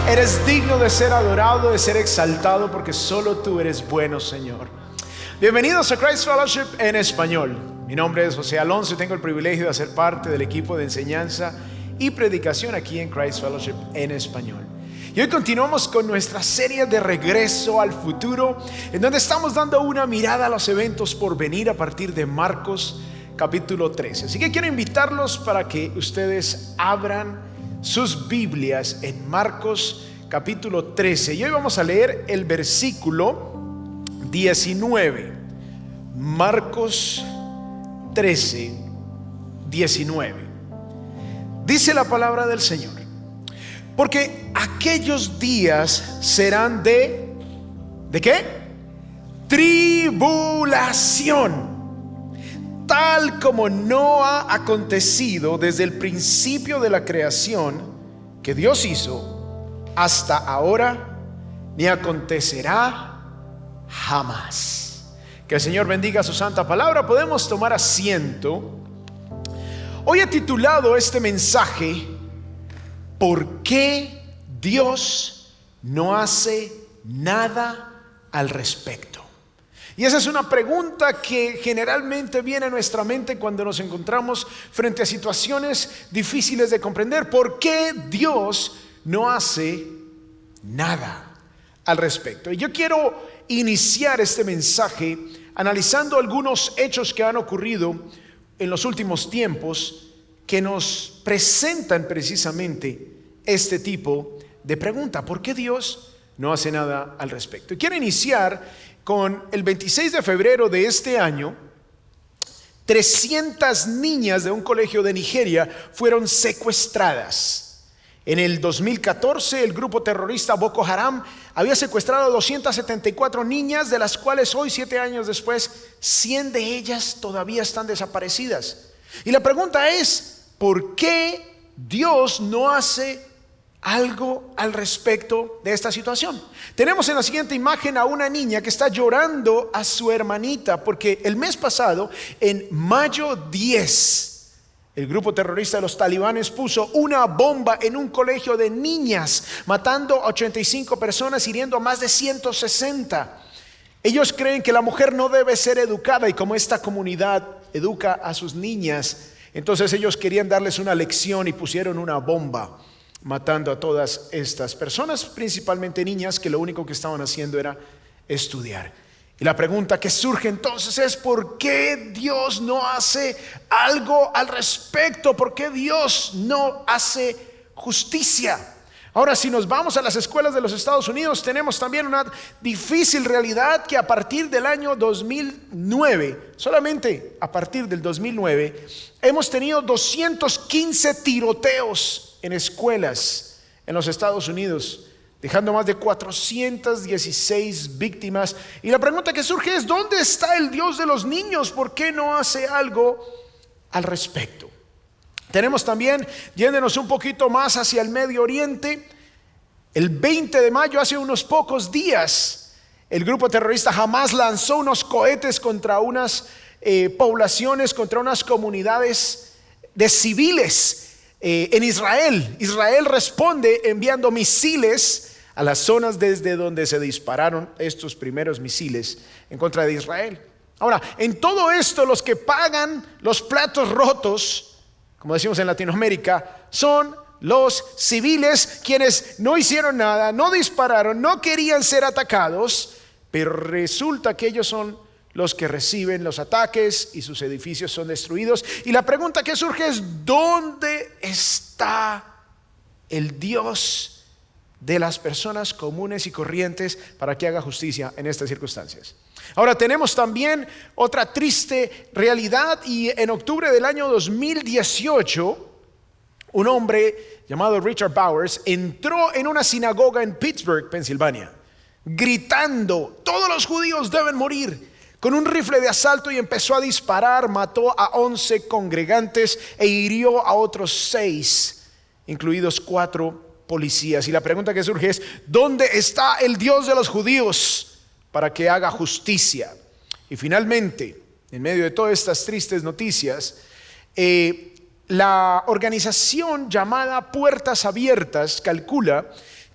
Eres digno de ser adorado, de ser exaltado, porque solo tú eres bueno, Señor. Bienvenidos a Christ Fellowship en español. Mi nombre es José Alonso y tengo el privilegio de hacer parte del equipo de enseñanza y predicación aquí en Christ Fellowship en español. Y hoy continuamos con nuestra serie de Regreso al Futuro, en donde estamos dando una mirada a los eventos por venir a partir de Marcos capítulo 13. Así que quiero invitarlos para que ustedes abran sus Biblias en Marcos capítulo 13. Y hoy vamos a leer el versículo 19. Marcos 13, 19. Dice la palabra del Señor: porque aquellos días serán ¿de qué? Tribulación, tal como no ha acontecido desde el principio de la creación que Dios hizo hasta ahora, ni acontecerá jamás. Que el Señor bendiga su santa palabra. Podemos tomar asiento. Hoy he titulado este mensaje: ¿por qué Dios no hace nada al respecto? Y esa es una pregunta que generalmente viene a nuestra mente cuando nos encontramos frente a situaciones difíciles de comprender. ¿Por qué Dios no hace nada al respecto? Y yo quiero iniciar este mensaje analizando algunos hechos que han ocurrido en los últimos tiempos que nos presentan precisamente este tipo de pregunta: ¿por qué Dios no hace nada al respecto? Y quiero iniciar con el 26 de febrero de este año. 300 niñas de un colegio de Nigeria fueron secuestradas. En el 2014 el grupo terrorista Boko Haram había secuestrado a 274 niñas, de las cuales hoy, 7 años después, 100 de ellas todavía están desaparecidas. Y la pregunta es: ¿por qué Dios no hace algo al respecto de esta situación? Tenemos en la siguiente imagen a una niña que está llorando a su hermanita porque el mes pasado, en mayo 10, el grupo terrorista de los talibanes puso una bomba en un colegio de niñas, matando a 85 personas, hiriendo a más de 160. Ellos creen que la mujer no debe ser educada, y como esta comunidad educa a sus niñas, entonces ellos querían darles una lección y pusieron una bomba, matando a todas estas personas, principalmente niñas que lo único que estaban haciendo era estudiar. Y la pregunta que surge entonces es: ¿por qué Dios no hace algo al respecto? ¿Por qué Dios no hace justicia? Ahora, si nos vamos a las escuelas de los Estados Unidos, tenemos también una difícil realidad que a partir del año 2009, solamente a partir del 2009, hemos tenido 215 tiroteos en escuelas en los Estados Unidos, dejando más de 416 víctimas. Y la pregunta que surge es: ¿dónde está el Dios de los niños? ¿Por qué no hace algo al respecto? Tenemos también, yéndonos un poquito más hacia el Medio Oriente, el 20 de mayo, hace unos pocos días, el grupo terrorista Hamas lanzó unos cohetes contra unas poblaciones, contra unas comunidades de civiles en Israel. Israel responde enviando misiles a las zonas desde donde se dispararon estos primeros misiles en contra de Israel. Ahora, en todo esto, los que pagan los platos rotos, como decimos en Latinoamérica, son los civiles, quienes no hicieron nada, no dispararon, no querían ser atacados, pero resulta que ellos son los que reciben los ataques y sus edificios son destruidos. Y la pregunta que surge es: ¿dónde está el Dios de las personas comunes y corrientes para que haga justicia en estas circunstancias? Ahora, tenemos también otra triste realidad, y en octubre del año 2018, un hombre llamado Richard Bowers entró en una sinagoga en Pittsburgh, Pensilvania, gritando: todos los judíos deben morir, con un rifle de asalto, y empezó a disparar. Mató a 11 congregantes e hirió a otros 6, incluidos 4 policías. Y la pregunta que surge es: ¿dónde está el Dios de los judíos para que haga justicia? Y finalmente, en medio de todas estas tristes noticias, la organización llamada Puertas Abiertas calcula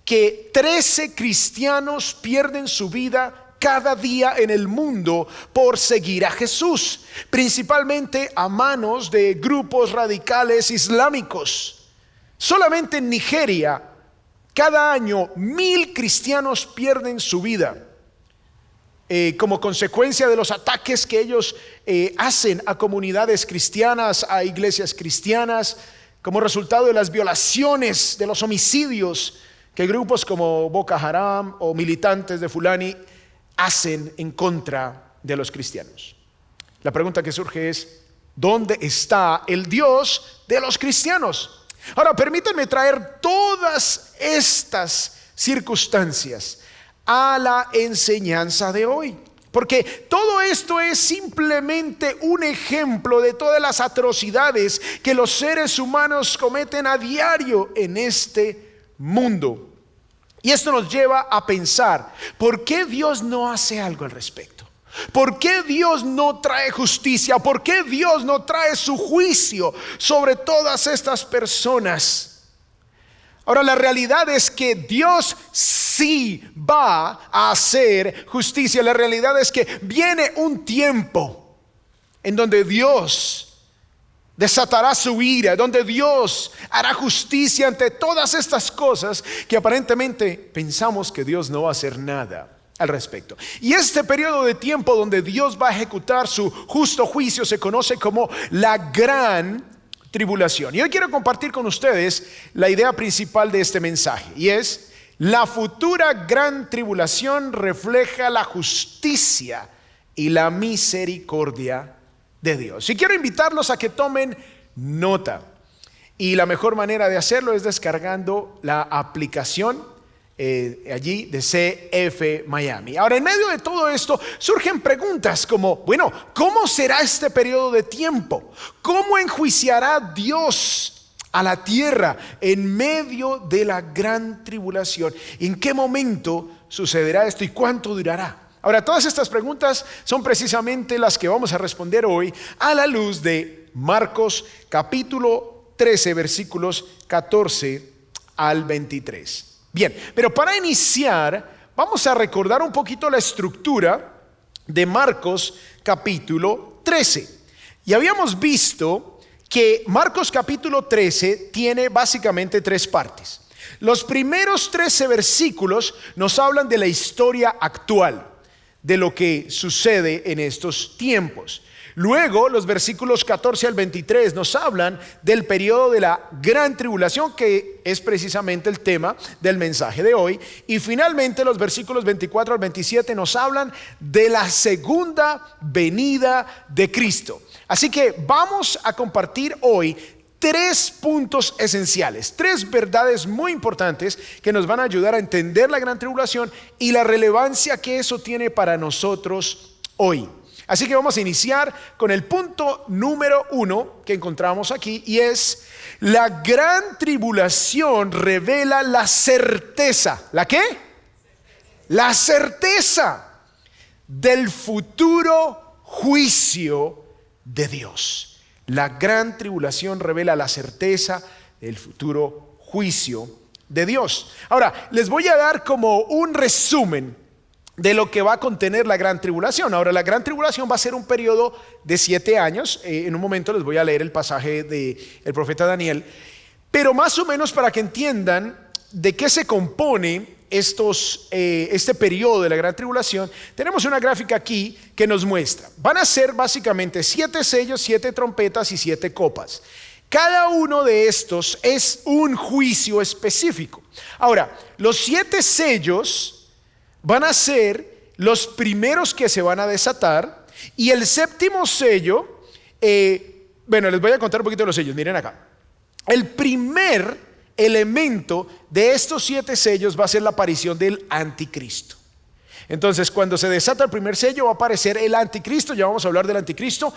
que 13 cristianos pierden su vida cada día en el mundo por seguir a Jesús, principalmente a manos de grupos radicales islámicos. Solamente en Nigeria, cada año 1,000 cristianos pierden su vida como consecuencia de los ataques que ellos hacen a comunidades cristianas, a iglesias cristianas, como resultado de las violaciones, de los homicidios que grupos como Boko Haram o militantes de Fulani hacen en contra de los cristianos. La pregunta que surge es: ¿dónde está el Dios de los cristianos? Ahora, permítanme traer todas estas circunstancias a la enseñanza de hoy, porque todo esto es simplemente un ejemplo de todas las atrocidades que los seres humanos cometen a diario en este mundo. Y esto nos lleva a pensar: ¿por qué Dios no hace algo al respecto? ¿Por qué Dios no trae justicia? ¿Por qué Dios no trae su juicio sobre todas estas personas? Ahora, la realidad es que Dios sí va a hacer justicia. La realidad es que viene un tiempo en donde Dios desatará su ira, donde Dios hará justicia ante todas estas cosas que aparentemente pensamos que Dios no va a hacer nada al respecto. Y este periodo de tiempo donde Dios va a ejecutar su justo juicio se conoce como la gran tribulación. Y hoy quiero compartir con ustedes la idea principal de este mensaje, y es: la futura gran tribulación refleja la justicia y la misericordia de Dios. Y quiero invitarlos a que tomen nota, y la mejor manera de hacerlo es descargando la aplicación allí de CF Miami. Ahora, en medio de todo esto surgen preguntas como: bueno, ¿cómo será este periodo de tiempo? ¿Cómo enjuiciará Dios a la tierra en medio de la gran tribulación? ¿En qué momento sucederá esto y cuánto durará? Ahora, todas estas preguntas son precisamente las que vamos a responder hoy a la luz de Marcos capítulo 13, versículos 14 al 23. Bien, pero para iniciar vamos a recordar un poquito la estructura de Marcos capítulo 13. Y habíamos visto que Marcos capítulo 13 tiene básicamente 3 partes. Los primeros 13 versículos nos hablan de la historia actual, de lo que sucede en estos tiempos. Luego los versículos 14 al 23 nos hablan del periodo de la gran tribulación, que es precisamente el tema del mensaje de hoy. Y finalmente los versículos 24 al 27 nos hablan de la segunda venida de Cristo. Así que vamos a compartir hoy 3 puntos esenciales, 3 verdades muy importantes que nos van a ayudar a entender la gran tribulación y la relevancia que eso tiene para nosotros hoy. Así que vamos a iniciar con el punto número 1 que encontramos aquí, y es: la gran tribulación revela la certeza. ¿La qué? La certeza del futuro juicio de Dios. La gran tribulación revela la certeza del futuro juicio de Dios. Ahora, les voy a dar como un resumen de lo que va a contener la gran tribulación. Ahora, la gran tribulación va a ser un periodo de 7 años. En un momento les voy a leer el pasaje del profeta Daniel, pero más o menos para que entiendan de qué se compone este periodo de la gran tribulación, tenemos una gráfica aquí que nos muestra. Van a ser básicamente 7 sellos, 7 trompetas y 7 copas. Cada uno de estos es un juicio específico. Ahora, los 7 sellos van a ser los primeros que se van a desatar, y el séptimo sello, les voy a contar un poquito de los sellos. Miren acá. El primer elemento de estos 7 sellos va a ser la aparición del anticristo. Entonces, cuando se desata el primer sello, va a aparecer el anticristo. Ya vamos a hablar del anticristo.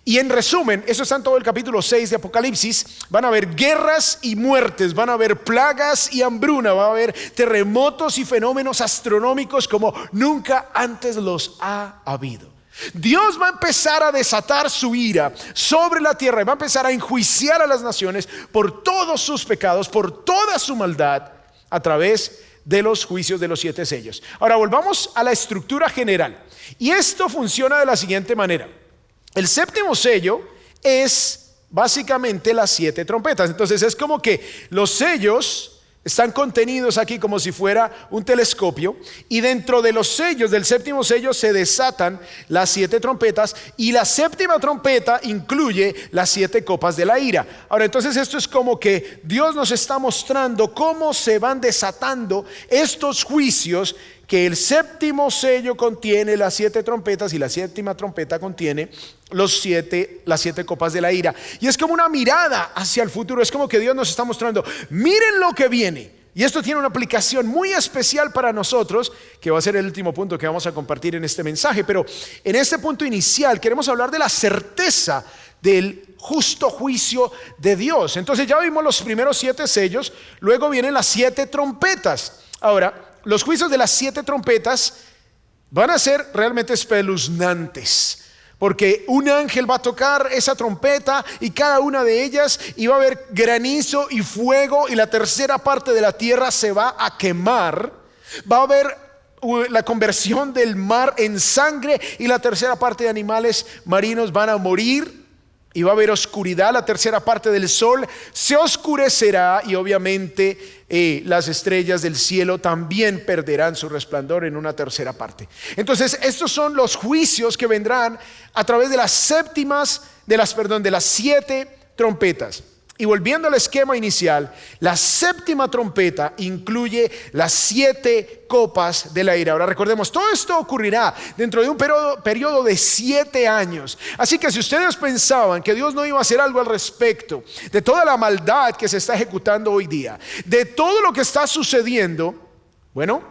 Y en resumen, eso está en todo el capítulo 6 de Apocalipsis. Van a haber guerras y muertes, van a haber plagas y hambruna, va a haber terremotos y fenómenos astronómicos como nunca antes los ha habido. Dios va a empezar a desatar su ira sobre la tierra y va a empezar a enjuiciar a las naciones por todos sus pecados, por toda su maldad, a través de los juicios de los 7 sellos. Ahora volvamos a la estructura general. Y esto funciona de la siguiente manera. El séptimo sello es básicamente las 7 trompetas. Entonces es como que los sellos están contenidos aquí como si fuera un telescopio, y dentro de los sellos del séptimo sello se desatan las 7 trompetas, y la séptima trompeta incluye las 7 copas de la ira. Ahora entonces esto es como que Dios nos está mostrando cómo se van desatando estos juicios, que el séptimo sello contiene las 7 trompetas y la séptima trompeta contiene las 7 copas de la ira. Y es como una mirada hacia el futuro, es como que Dios nos está mostrando, miren lo que viene. Y esto tiene una aplicación muy especial para nosotros, que va a ser el último punto que vamos a compartir en este mensaje. Pero en este punto inicial queremos hablar de la certeza del justo juicio de Dios. Entonces ya vimos los primeros 7 sellos, luego vienen las 7 trompetas. Ahora, los juicios de las 7 trompetas van a ser realmente espeluznantes, porque un ángel va a tocar esa trompeta y cada una de ellas, y va a haber granizo y fuego, y la tercera parte de la tierra se va a quemar. Va a haber la conversión del mar en sangre, y la tercera parte de animales marinos van a morir. Y va a haber oscuridad, la tercera parte del sol se oscurecerá, y obviamente las estrellas del cielo también perderán su resplandor en una tercera parte. Entonces estos son los juicios que vendrán a través de las 7 trompetas. Y volviendo al esquema inicial, la séptima trompeta incluye las 7 copas de la ira. Ahora recordemos, todo esto ocurrirá dentro de un periodo de 7 años. Así que si ustedes pensaban que Dios no iba a hacer algo al respecto de toda la maldad que se está ejecutando hoy día, de todo lo que está sucediendo, bueno,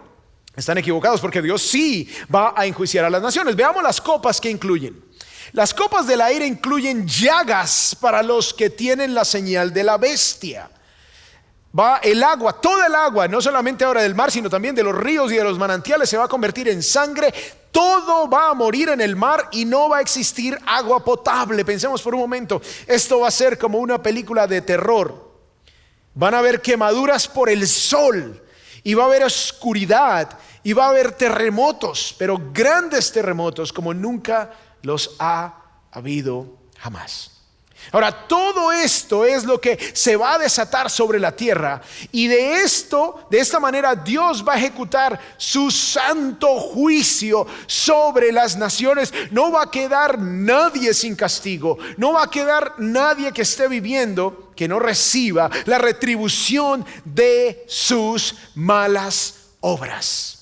están equivocados, porque Dios sí va a enjuiciar a las naciones. Veamos las copas que incluyen. Las copas de la ira incluyen llagas para los que tienen la señal de la bestia. Va el agua, toda el agua, no solamente ahora del mar, sino también de los ríos y de los manantiales, se va a convertir en sangre. Todo va a morir en el mar y no va a existir agua potable. Pensemos por un momento, esto va a ser como una película de terror. Van a haber quemaduras por el sol, y va a haber oscuridad, y va a haber terremotos, pero grandes terremotos como nunca los ha habido jamás. Ahora, todo esto es lo que se va a desatar sobre la tierra, y de esta manera Dios va a ejecutar su santo juicio sobre las naciones. No va a quedar nadie sin castigo, no va a quedar nadie que esté viviendo que no reciba la retribución de sus malas obras.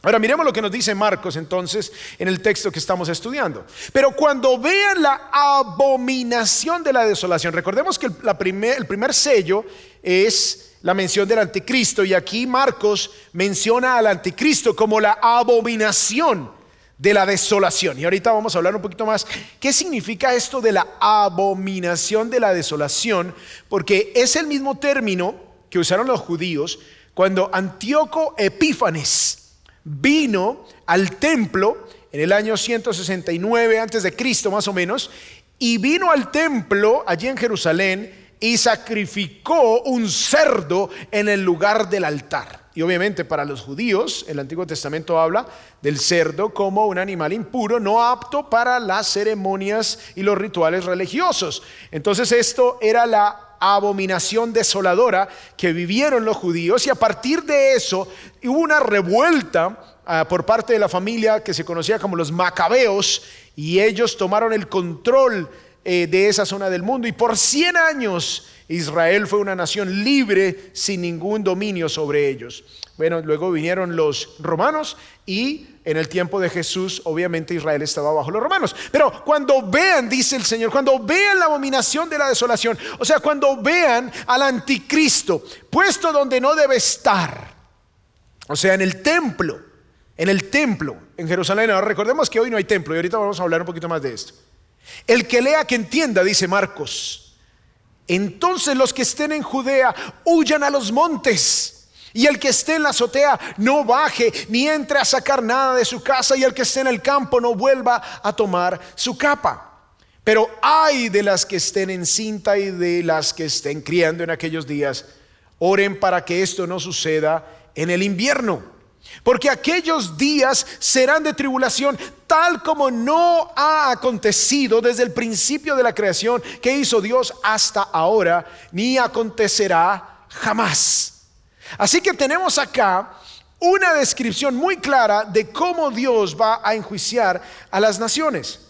Ahora miremos lo que nos dice Marcos entonces en el texto que estamos estudiando. Pero cuando vean la abominación de la desolación, recordemos que el primer sello es la mención del anticristo, y aquí Marcos menciona al anticristo como la abominación de la desolación. Y ahorita vamos a hablar un poquito más qué significa esto de la abominación de la desolación, porque es el mismo término que usaron los judíos cuando Antíoco Epífanes vino al templo en el año 169 antes de Cristo más o menos, y vino al templo allí en Jerusalén y sacrificó un cerdo en el lugar del altar. Y obviamente para los judíos el Antiguo Testamento habla del cerdo como un animal impuro, no apto para las ceremonias y los rituales religiosos. Entonces esto era la abominación desoladora que vivieron los judíos, y a partir de eso hubo una revuelta por parte de la familia que se conocía como los macabeos, y ellos tomaron el control de esa zona del mundo, y por 100 años Israel fue una nación libre sin ningún dominio sobre ellos. Bueno, luego vinieron los romanos, y en el tiempo de Jesús obviamente Israel estaba bajo los romanos. Pero cuando vean, dice el Señor, cuando vean la abominación de la desolación, o sea, cuando vean al anticristo puesto donde no debe estar, o sea, en el templo en Jerusalén. Ahora recordemos que hoy no hay templo, y ahorita vamos a hablar un poquito más de esto. El que lea, que entienda, dice Marcos. Entonces los que estén en Judea huyan a los montes, y el que esté en la azotea no baje ni entre a sacar nada de su casa, y el que esté en el campo no vuelva a tomar su capa. Pero ay de las que estén encinta y de las que estén criando en aquellos días. Oren para que esto no suceda en el invierno, porque aquellos días serán de tribulación, tal como no ha acontecido desde el principio de la creación que hizo Dios hasta ahora, ni acontecerá jamás. Así que tenemos acá una descripción muy clara de cómo Dios va a enjuiciar a las naciones.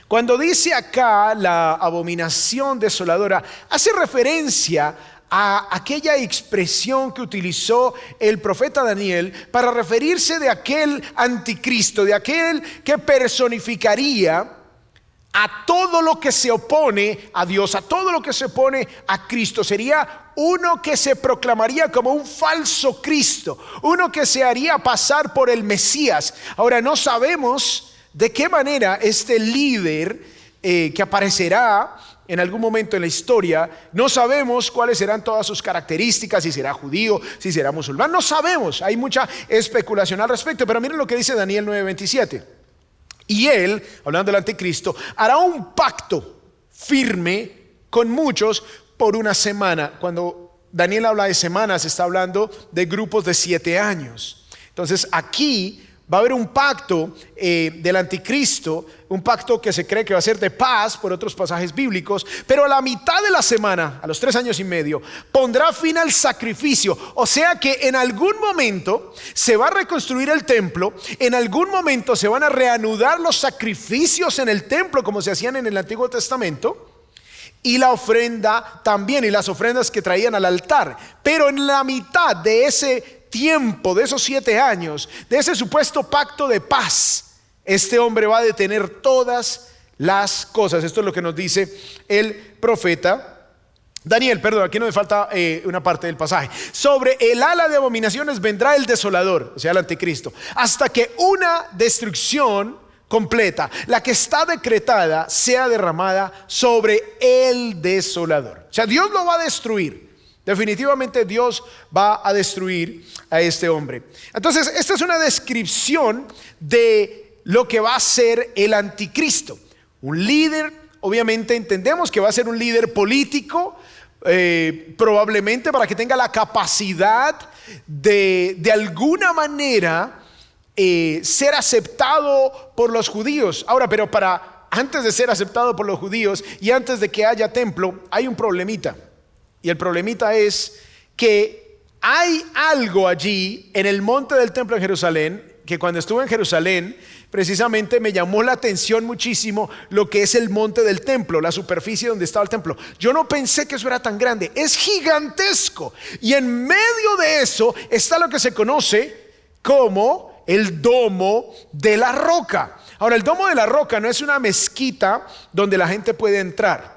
Cuando dice acá la abominación desoladora, hace referencia a aquella expresión que utilizó el profeta Daniel para referirse de aquel anticristo, de aquel que personificaría a todo lo que se opone a Dios, a todo lo que se opone a Cristo. Sería uno que se proclamaría como un falso Cristo, uno que se haría pasar por el Mesías. Ahora, no sabemos de qué manera este líder que aparecerá en algún momento en la historia, no sabemos cuáles serán todas sus características, si será judío, si será musulmán, no sabemos, hay mucha especulación al respecto. Pero miren lo que dice Daniel 9:27. Y él, hablando del anticristo, hará un pacto firme con muchos por una semana. Cuando Daniel habla de semanas, está hablando de grupos de 7 años. Entonces aquí va a haber un pacto del anticristo, un pacto que se cree que va a ser de paz por otros pasajes bíblicos, pero a la mitad de la semana, a los 3 años y medio, pondrá fin al sacrificio. O sea que en algún momento se va a reconstruir el templo, en algún momento se van a reanudar los sacrificios en el templo como se hacían en el Antiguo Testamento, y la ofrenda también, y las ofrendas que traían al altar. Pero en la mitad de ese tiempo, de esos 7 años, de ese supuesto pacto de paz, este hombre va a detener todas las cosas. Esto es lo que nos dice el profeta Daniel. Perdón, aquí no me falta una parte del pasaje. Sobre el ala de abominaciones vendrá el desolador, o sea, el anticristo, hasta que una destrucción completa, la que está decretada, sea derramada sobre el desolador. O sea, Dios lo va a destruir. Definitivamente Dios va a destruir a este hombre. Entonces, esta es una descripción de lo que va a ser el anticristo. Un líder, obviamente entendemos que va a ser un líder político, probablemente para que tenga la capacidad de alguna manera ser aceptado por los judíos. Ahora, pero antes de ser aceptado por los judíos y antes de que haya templo, hay un problemita. Y el problemita es que hay algo allí en el monte del templo en Jerusalén, que cuando estuve en Jerusalén, precisamente me llamó la atención muchísimo lo que es el monte del templo, la superficie donde estaba el templo. Yo no pensé que eso era tan grande, es gigantesco. Y en medio de eso está lo que se conoce como el domo de la roca. Ahora, el domo de la roca no es una mezquita donde la gente puede entrar.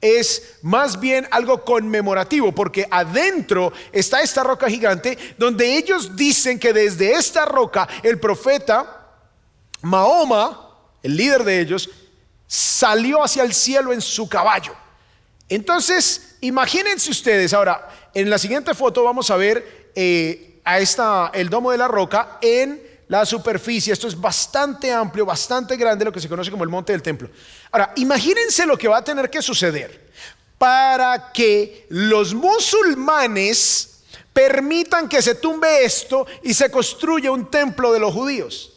Es más bien algo conmemorativo, porque adentro está esta roca gigante donde ellos dicen que desde esta roca el profeta Mahoma, el líder de ellos, salió hacia el cielo en su caballo. Entonces, imagínense ustedes. Ahora, en la siguiente foto vamos a ver el domo de la roca en la superficie. Esto es bastante amplio, bastante grande, lo que se conoce como el monte del templo. Ahora, imagínense lo que va a tener que suceder para que los musulmanes permitan que se tumbe esto y se construya un templo de los judíos.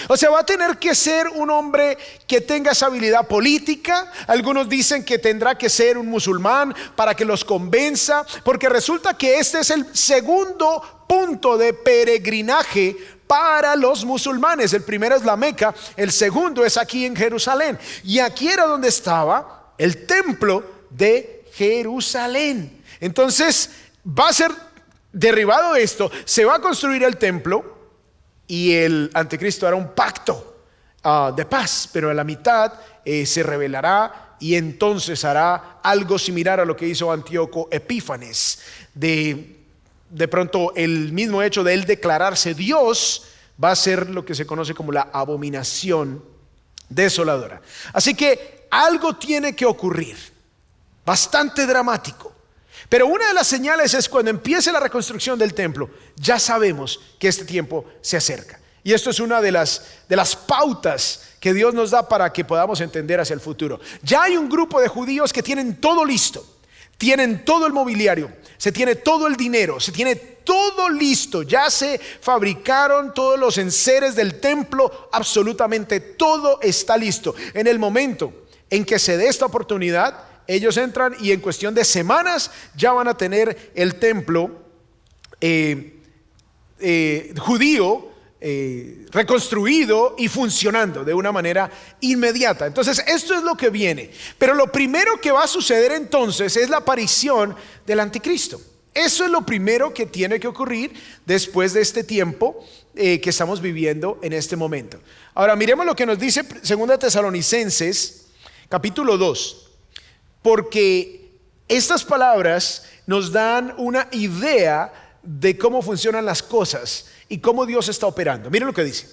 O sea, va a tener que ser un hombre que tenga esa habilidad política. Algunos dicen que tendrá que ser un musulmán para que los convenza, porque resulta que este es el segundo punto de peregrinaje para los musulmanes. El primero es la Meca, el segundo es aquí en Jerusalén. Y aquí era donde estaba el templo de Jerusalén. Entonces va a ser derribado esto, se va a construir el templo y el anticristo hará un pacto de paz, pero a la mitad se rebelará y entonces hará algo similar a lo que hizo Antíoco Epífanes. De pronto el mismo hecho de él declararse Dios va a ser lo que se conoce como la abominación desoladora. Así que algo tiene que ocurrir, bastante dramático. Pero una de las señales es cuando empiece la reconstrucción del templo. Ya sabemos que este tiempo se acerca. Y esto es una de las pautas que Dios nos da para que podamos entender hacia el futuro. Ya hay un grupo de judíos que tienen todo listo. tienen todo el mobiliario, se tiene todo el dinero, se tiene todo listo, ya se fabricaron todos los enseres del templo, absolutamente todo está listo. En el momento en que se dé esta oportunidad, ellos entran y en cuestión de semanas ya van a tener el templo judío reconstruido y funcionando de una manera inmediata. Entonces esto es lo que viene, pero lo primero que va a suceder entonces es la aparición del anticristo. Eso es lo primero que tiene que ocurrir después de este tiempo que estamos viviendo en este momento. Ahora miremos lo que nos dice 2 Tesalonicenses capítulo 2, porque estas palabras nos dan una idea de cómo funcionan las cosas y cómo Dios está operando. Miren lo que dice: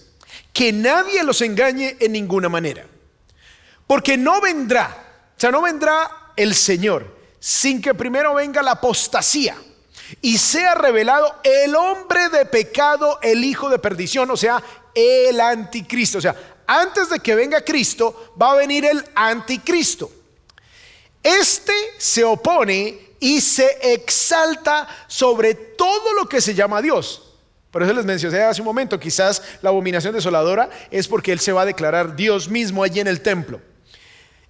que nadie los engañe en ninguna manera, porque no vendrá el Señor sin que primero venga la apostasía y sea revelado el hombre de pecado, el hijo de perdición, o sea, el anticristo. O sea, antes de que venga Cristo va a venir el anticristo. Este se opone y se exalta sobre todo lo que se llama Dios. Por eso les mencioné hace un momento, quizás la abominación desoladora es porque él se va a declarar Dios mismo allí en el templo,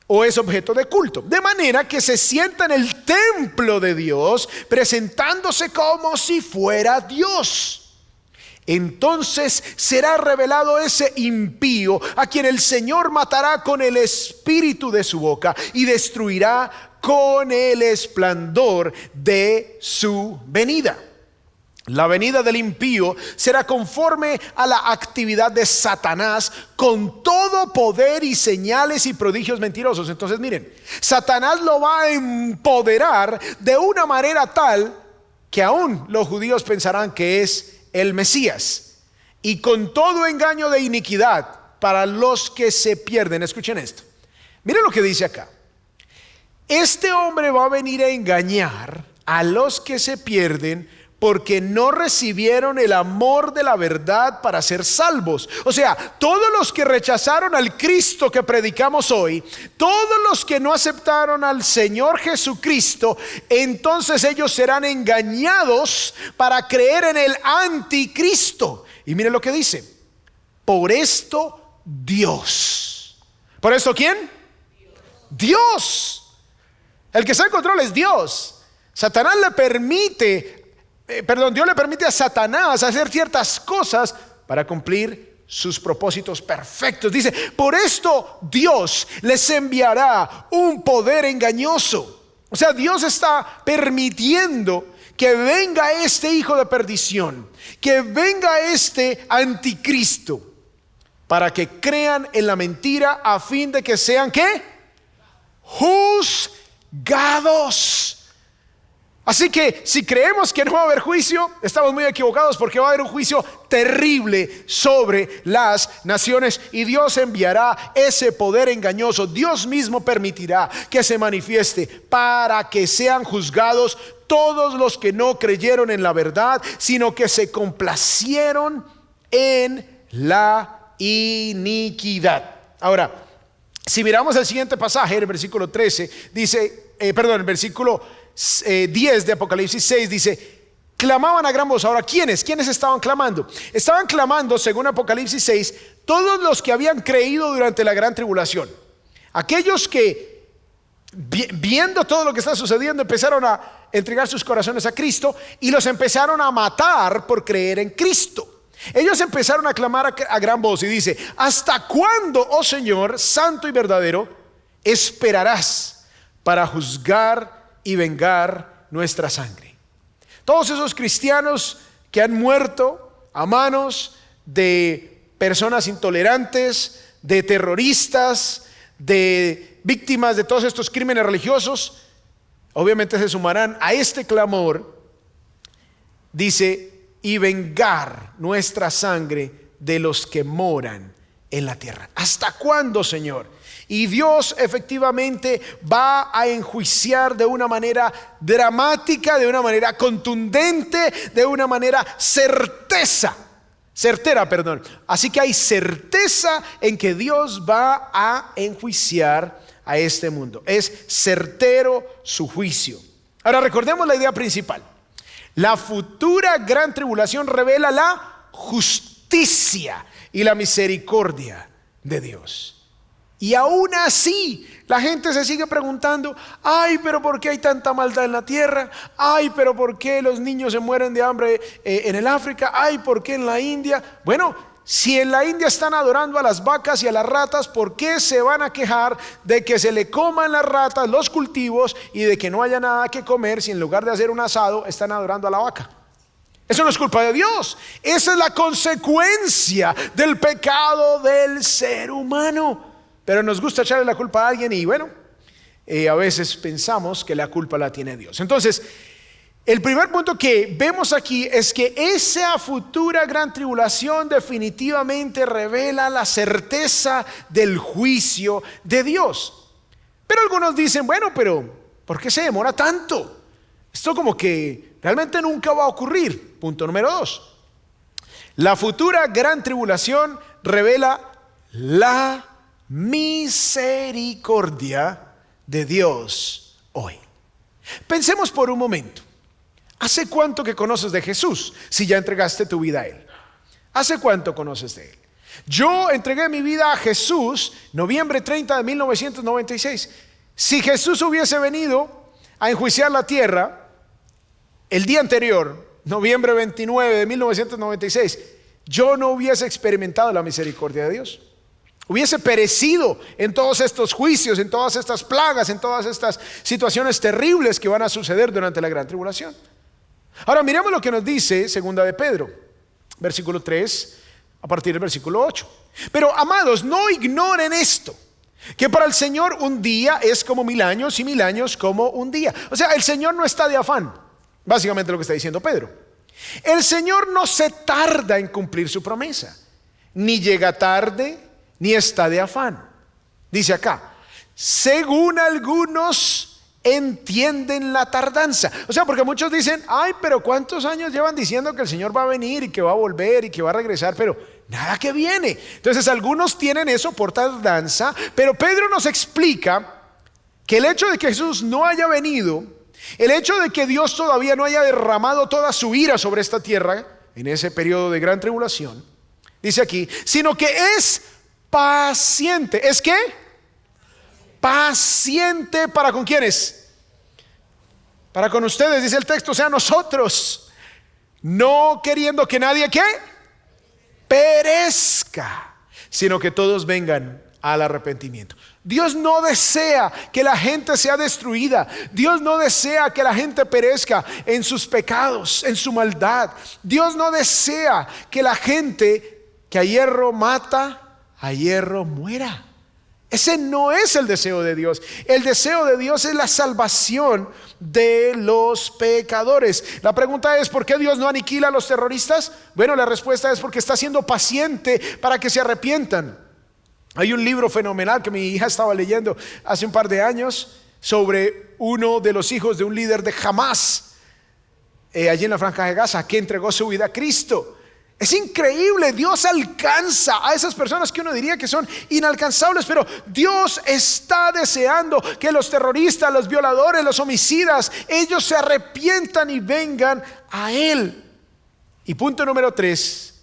o es objeto de culto, de manera que se sienta en el templo de Dios, presentándose como si fuera Dios. Entonces será revelado ese impío, a quien el Señor matará con el espíritu de su boca y destruirá con el esplendor de su venida. La venida del impío será conforme a la actividad de Satanás, con todo poder y señales y prodigios mentirosos. Entonces miren, Satanás lo va a empoderar de una manera tal que aún los judíos pensarán que es el Mesías, y con todo engaño de iniquidad para los que se pierden. Escuchen esto, miren lo que dice acá: este hombre va a venir a engañar a los que se pierden porque no recibieron el amor de la verdad para ser salvos. O sea, todos los que rechazaron al Cristo que predicamos hoy, todos los que no aceptaron al Señor Jesucristo, entonces ellos serán engañados para creer en el anticristo. Y miren lo que dice: por esto Dios. ¿Por esto quién? Dios. El que está en control es Dios. Satanás le permite Dios le permite a Satanás hacer ciertas cosas para cumplir sus propósitos perfectos. Dice: por esto Dios les enviará un poder engañoso. O sea, Dios está permitiendo que venga este hijo de perdición, que venga este anticristo, para que crean en la mentira, a fin de que sean ¿qué? Juzgados. Así que si creemos que no va a haber juicio, estamos muy equivocados, porque va a haber un juicio terrible sobre las naciones, y Dios enviará ese poder engañoso. Dios mismo permitirá que se manifieste para que sean juzgados todos los que no creyeron en la verdad, sino que se complacieron en la iniquidad. Ahora, si miramos el siguiente pasaje, el versículo 13, dice, el versículo 10 de Apocalipsis 6 dice: clamaban a gran voz. Ahora, ¿quiénes estaban clamando? Estaban clamando, según Apocalipsis 6, todos los que habían creído durante la gran tribulación. Aquellos que, viendo todo lo que está sucediendo, empezaron a entregar sus corazones a Cristo y los empezaron a matar por creer en Cristo. Ellos empezaron a clamar a gran voz y dice: ¿hasta cuándo, oh Señor, santo y verdadero, esperarás para juzgar y vengar nuestra sangre? Todos esos cristianos que han muerto a manos de personas intolerantes, de terroristas, de víctimas de todos estos crímenes religiosos, obviamente se sumarán a este clamor. Dice: y vengar nuestra sangre de los que moran en la tierra. ¿Hasta cuándo, Señor? Y Dios efectivamente va a enjuiciar de una manera dramática, de una manera contundente, de una manera certera. Así que hay certeza en que Dios va a enjuiciar a este mundo. Es certero su juicio. Ahora recordemos la idea principal. La futura gran tribulación revela la justicia y la misericordia de Dios. Y aún así, la gente se sigue preguntando, ay, pero ¿por qué hay tanta maldad en la tierra? Ay, pero ¿por qué los niños se mueren de hambre en el África? Ay, ¿por qué en la India? Bueno, si en la India están adorando a las vacas y a las ratas, ¿por qué se van a quejar de que se le coman las ratas los cultivos y de que no haya nada que comer si en lugar de hacer un asado están adorando a la vaca? Eso no es culpa de Dios. Esa es la consecuencia del pecado del ser humano. Pero nos gusta echarle la culpa a alguien y bueno, a veces pensamos que la culpa la tiene Dios. Entonces, el primer punto que vemos aquí es que esa futura gran tribulación definitivamente revela la certeza del juicio de Dios. Pero algunos dicen, bueno, pero ¿por qué se demora tanto? Esto como que realmente nunca va a ocurrir. Punto número 2. La futura gran tribulación revela la misericordia de Dios hoy. Pensemos por un momento. ¿Hace cuánto que conoces de Jesús si ya entregaste tu vida a Él? ¿Hace cuánto conoces de Él? Yo entregué mi vida a Jesús noviembre 30 de 1996. Si Jesús hubiese venido a enjuiciar la tierra el día anterior, noviembre 29 de 1996, yo no hubiese experimentado la misericordia de Dios. Hubiese perecido en todos estos juicios, en todas estas plagas, en todas estas situaciones terribles que van a suceder durante la gran tribulación. Ahora miremos lo que nos dice segunda de Pedro, versículo 3, a partir del versículo 8. Pero amados, no ignoren esto, que para el Señor un día es como 1000 años y 1000 años como un día. O sea, el Señor no está de afán, básicamente lo que está diciendo Pedro. El Señor no se tarda en cumplir su promesa, ni llega tarde, ni está de afán. Dice acá, según algunos entienden la tardanza. O sea, porque muchos dicen, ay, pero ¿cuántos años llevan diciendo que el Señor va a venir y que va a volver y que va a regresar? Pero nada que viene. Entonces algunos tienen eso por tardanza, pero Pedro nos explica que el hecho de que Jesús no haya venido, el hecho de que Dios todavía no haya derramado toda su ira sobre esta tierra en ese periodo de gran tribulación, dice aquí, sino que es paciente. ¿Es qué? Paciente para con quiénes? Para con ustedes, dice el texto, o sea, nosotros, no queriendo que nadie ¿qué? Perezca, sino que todos vengan al arrepentimiento. Dios no desea que la gente sea destruida. Dios no desea que la gente perezca en sus pecados, en su maldad. Dios no desea que la gente que a hierro mata, a hierro muera. Ese no es el deseo de Dios. El deseo de Dios es la salvación de los pecadores. La pregunta es, ¿por qué Dios no aniquila a los terroristas? Bueno, la respuesta es porque está siendo paciente para que se arrepientan. Hay un libro fenomenal que mi hija estaba leyendo hace un par de años sobre uno de los hijos de un líder de Hamás allí en la Franja de Gaza, que entregó su vida a Cristo. Es increíble, Dios alcanza a esas personas que uno diría que son inalcanzables, pero Dios está deseando que los terroristas, los violadores, los homicidas, ellos se arrepientan y vengan a Él. Y punto número 3,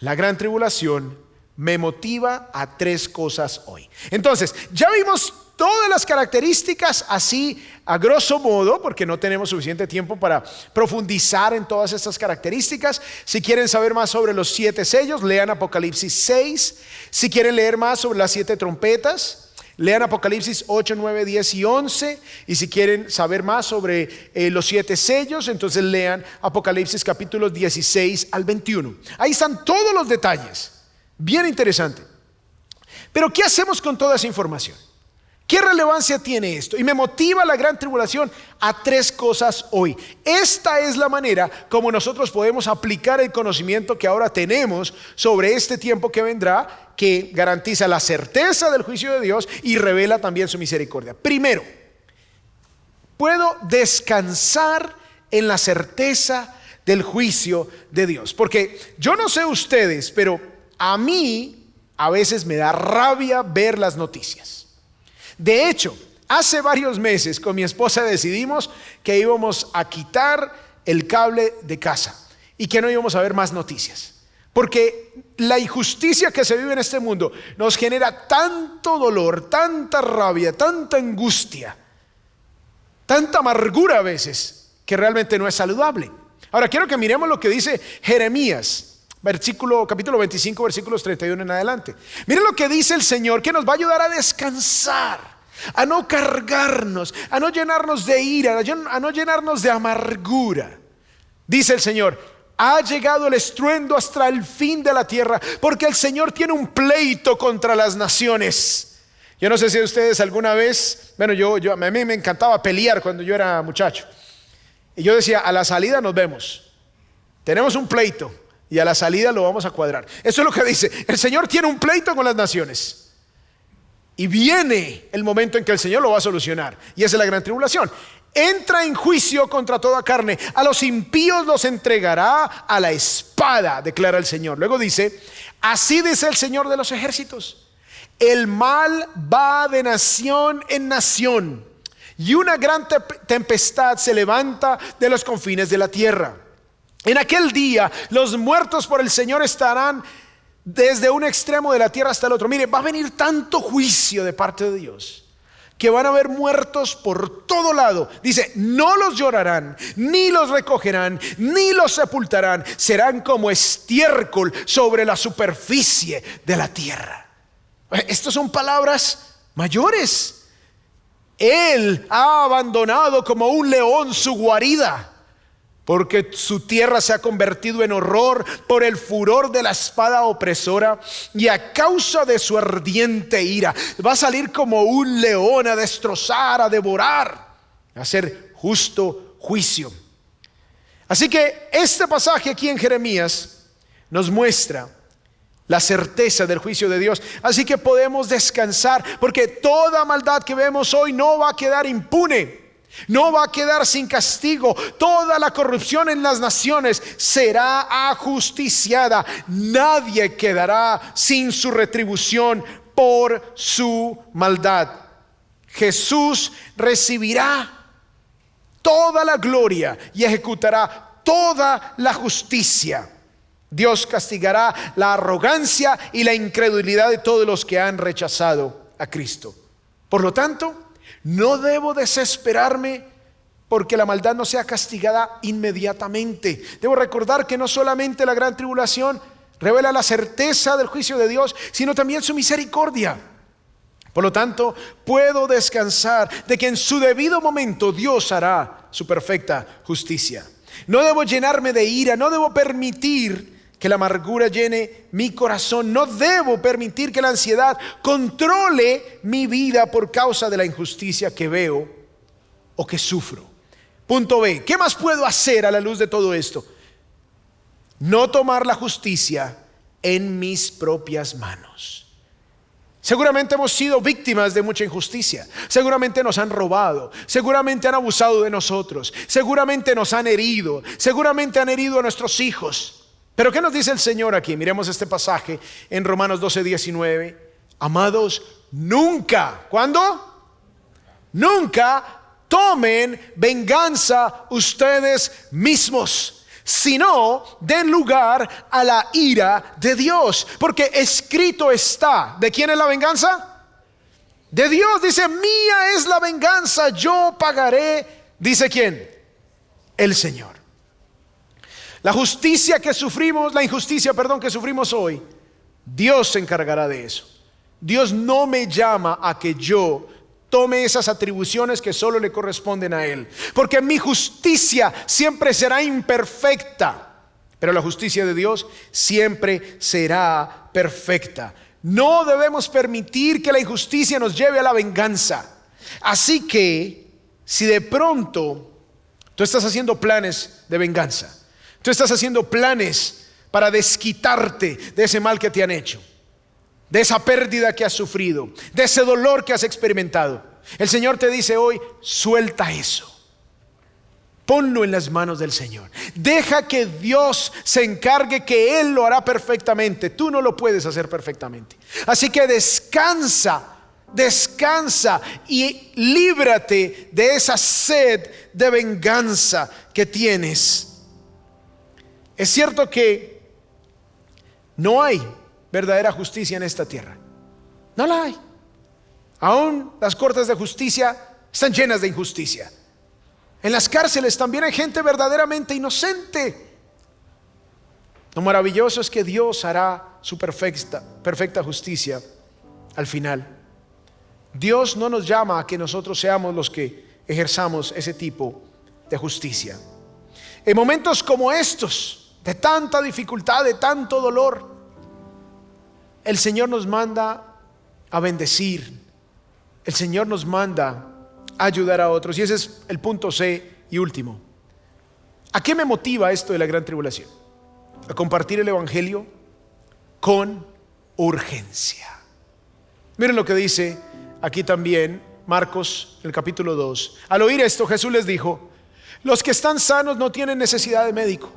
la gran tribulación me motiva a 3 cosas hoy. Entonces, ya vimos todas las características así a grosso modo, porque no tenemos suficiente tiempo para profundizar en todas estas características. Si quieren saber más sobre los 7 sellos, lean Apocalipsis 6. Si quieren leer más sobre las 7 trompetas, lean Apocalipsis 8, 9, 10 y 11. Y si quieren saber más sobre los 7 sellos, entonces lean Apocalipsis capítulos 16 al 21. Ahí están todos los detalles. Bien interesante. Pero ¿qué hacemos con toda esa información? ¿Qué relevancia tiene esto? Y me motiva la gran tribulación a 3 cosas hoy. Esta es la manera como nosotros podemos aplicar el conocimiento que ahora tenemos sobre este tiempo que vendrá, que garantiza la certeza del juicio de Dios y revela también su misericordia. Primero, puedo descansar en la certeza del juicio de Dios. Porque yo no sé ustedes, pero a mí a veces me da rabia ver las noticias. De hecho, hace varios meses con mi esposa decidimos que íbamos a quitar el cable de casa y que no íbamos a ver más noticias. Porque la injusticia que se vive en este mundo nos genera tanto dolor, tanta rabia, tanta angustia, tanta amargura a veces, que realmente no es saludable. Ahora quiero que miremos lo que dice Jeremías, capítulo 25, versículos 31 en adelante. Miren lo que dice el Señor, que nos va a ayudar a descansar, a no cargarnos, a no llenarnos de ira, a no llenarnos de amargura. Dice el Señor: ha llegado el estruendo hasta el fin de la tierra, porque el Señor tiene un pleito contra las naciones. Yo no sé si ustedes alguna vez, a mí me encantaba pelear cuando yo era muchacho. Y yo decía: a la salida nos vemos. Tenemos un pleito y a la salida lo vamos a cuadrar. Eso es lo que dice. El Señor tiene un pleito con las naciones. Y viene el momento en que el Señor lo va a solucionar. Y esa es la gran tribulación. Entra en juicio contra toda carne. A los impíos los entregará a la espada, declara el Señor. Luego dice: así dice el Señor de los ejércitos: el mal va de nación en nación, y una gran tempestad se levanta de los confines de la tierra. En aquel día los muertos por el Señor estarán desde un extremo de la tierra hasta el otro. Mire, va a venir tanto juicio de parte de Dios que van a haber muertos por todo lado. Dice: no los llorarán, ni los recogerán, ni los sepultarán. Serán como estiércol sobre la superficie de la tierra. Estas son palabras mayores. Él ha abandonado como un león su guarida, porque su tierra se ha convertido en horror por el furor de la espada opresora, y a causa de su ardiente ira va a salir como un león a destrozar, a devorar, a hacer justo juicio. Así que este pasaje aquí en Jeremías nos muestra la certeza del juicio de Dios. Así que podemos descansar, porque toda maldad que vemos hoy no va a quedar impune, no va a quedar sin castigo. Toda la corrupción en las naciones será ajusticiada. Nadie quedará sin su retribución por su maldad. Jesús recibirá toda la gloria y ejecutará toda la justicia. Dios castigará la arrogancia y la incredulidad de todos los que han rechazado a Cristo. Por lo tanto, no debo desesperarme porque la maldad no sea castigada inmediatamente. Debo recordar que no solamente la gran tribulación revela la certeza del juicio de Dios, sino también su misericordia. Por lo tanto, puedo descansar de que en su debido momento Dios hará su perfecta justicia. No debo llenarme de ira, no debo permitir que la amargura llene mi corazón. No debo permitir que la ansiedad controle mi vida por causa de la injusticia que veo o que sufro. Punto B. ¿Qué más puedo hacer a la luz de todo esto? No tomar la justicia en mis propias manos. Seguramente hemos sido víctimas de mucha injusticia. Seguramente nos han robado. Seguramente han abusado de nosotros. Seguramente nos han herido. Seguramente han herido a nuestros hijos. Pero ¿qué nos dice el Señor aquí? Miremos este pasaje en Romanos 12:19. Amados, nunca, ¿cuándo? Nunca tomen venganza ustedes mismos, sino den lugar a la ira de Dios, porque escrito está. ¿De quién es la venganza? De Dios. Dice: mía es la venganza, yo pagaré. ¿Dice quién? El Señor. La injusticia que sufrimos hoy, Dios se encargará de eso. Dios no me llama a que yo tome esas atribuciones que solo le corresponden a Él, porque mi justicia siempre será imperfecta, pero la justicia de Dios siempre será perfecta. No debemos permitir que la injusticia nos lleve a la venganza. Así que si de pronto tú estás haciendo planes de venganza, tú estás haciendo planes para desquitarte de ese mal que te han hecho, de esa pérdida que has sufrido, de ese dolor que has experimentado, el Señor te dice hoy: suelta eso. Ponlo en las manos del Señor. Deja que Dios se encargue, que Él lo hará perfectamente. Tú no lo puedes hacer perfectamente. Así que descansa descansa y líbrate de esa sed de venganza que tienes. Es cierto que no hay verdadera justicia en esta tierra. No la hay. Aún las cortes de justicia están llenas de injusticia. En las cárceles también hay gente verdaderamente inocente. Lo maravilloso es que Dios hará su perfecta justicia al final. Dios no nos llama a que nosotros seamos los que ejerzamos ese tipo de justicia. En momentos como estos, de tanta dificultad, de tanto dolor, el Señor nos manda a bendecir. El Señor nos manda a ayudar a otros. Y ese es el punto C y último. ¿A qué me motiva esto de la gran tribulación? A compartir el evangelio con urgencia. Miren lo que dice aquí también Marcos, el capítulo 2. Al oír esto, Jesús les dijo: los que están sanos no tienen necesidad de médico,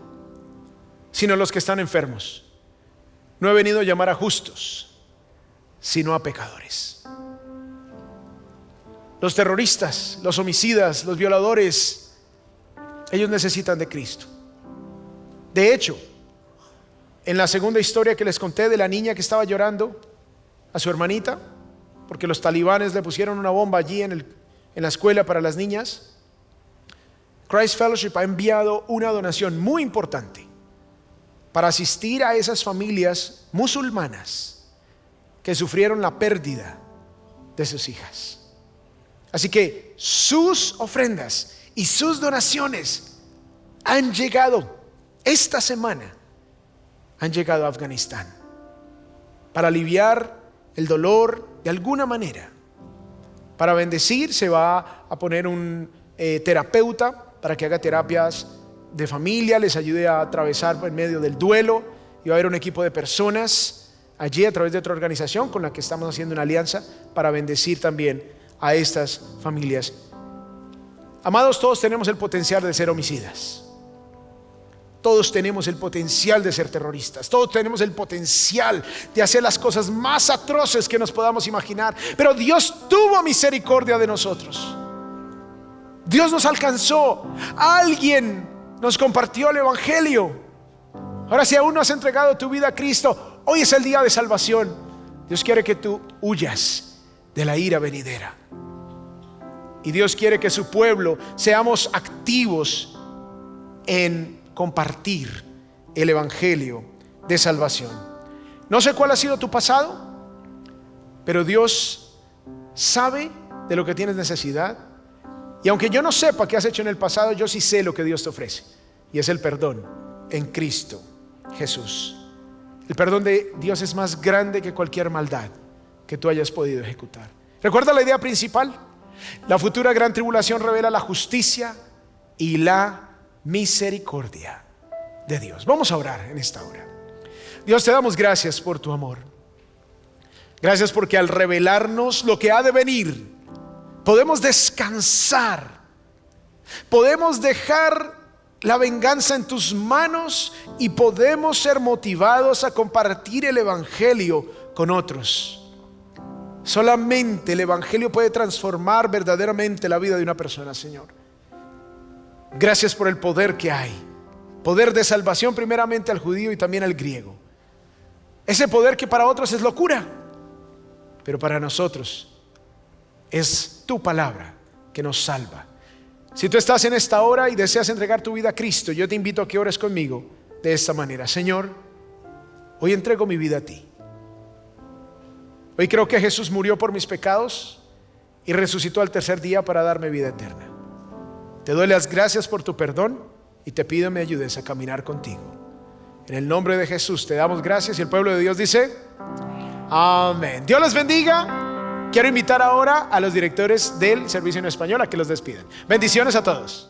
sino los que están enfermos. No he venido a llamar a justos, sino a pecadores. Los terroristas, los homicidas, los violadores, ellos necesitan de Cristo. De hecho, en la segunda historia que les conté de la niña que estaba llorando a su hermanita porque los talibanes le pusieron una bomba allí en la escuela para las niñas, Christ Fellowship ha enviado una donación muy importante para asistir a esas familias musulmanas que sufrieron la pérdida de sus hijas. Así que sus ofrendas y sus donaciones han llegado esta semana, han llegado a Afganistán para aliviar el dolor de alguna manera. Para bendecir se va a poner un terapeuta para que haga terapias de familia, les ayude a atravesar en medio del duelo, y va a haber un equipo de personas allí a través de otra organización con la que estamos haciendo una alianza para bendecir también a estas familias. Amados, todos tenemos el potencial de ser homicidas. Todos tenemos el potencial de ser terroristas. Todos tenemos el potencial de hacer las cosas más atroces que nos podamos imaginar. Pero Dios tuvo misericordia de nosotros. Dios nos alcanzó. Alguien nos compartió el evangelio. Ahora, si aún no has entregado tu vida a Cristo, hoy es el día de salvación. Dios quiere que tú huyas de la ira venidera. Y Dios quiere que su pueblo seamos activos en compartir el evangelio de salvación. No sé cuál ha sido tu pasado, pero Dios sabe de lo que tienes necesidad. Y aunque yo no sepa qué has hecho en el pasado, yo sí sé lo que Dios te ofrece, y es el perdón en Cristo Jesús. El perdón de Dios es más grande que cualquier maldad que tú hayas podido ejecutar. ¿Recuerda la idea principal? La futura gran tribulación revela la justicia y la misericordia de Dios. Vamos a orar en esta hora. Dios, te damos gracias por tu amor. Gracias porque al revelarnos lo que ha de venir, podemos descansar, podemos dejar la venganza en tus manos y podemos ser motivados a compartir el evangelio con otros. Solamente el evangelio puede transformar verdaderamente la vida de una persona, Señor. Gracias por el poder que hay, poder de salvación primeramente al judío y también al griego. Ese poder que para otros es locura, pero para nosotros es tu palabra que nos salva. Si tú estás en esta hora y deseas entregar tu vida a Cristo, yo te invito a que ores conmigo de esta manera. Señor, hoy entrego mi vida a ti. Hoy creo que Jesús murió por mis pecados y resucitó al tercer día para darme vida eterna. Te doy las gracias por tu perdón y te pido me ayudes a caminar contigo. En el nombre de Jesús te damos gracias, y el pueblo de Dios dice amén. Dios les bendiga. Quiero invitar ahora a los directores del servicio en español a que los despidan. Bendiciones a todos.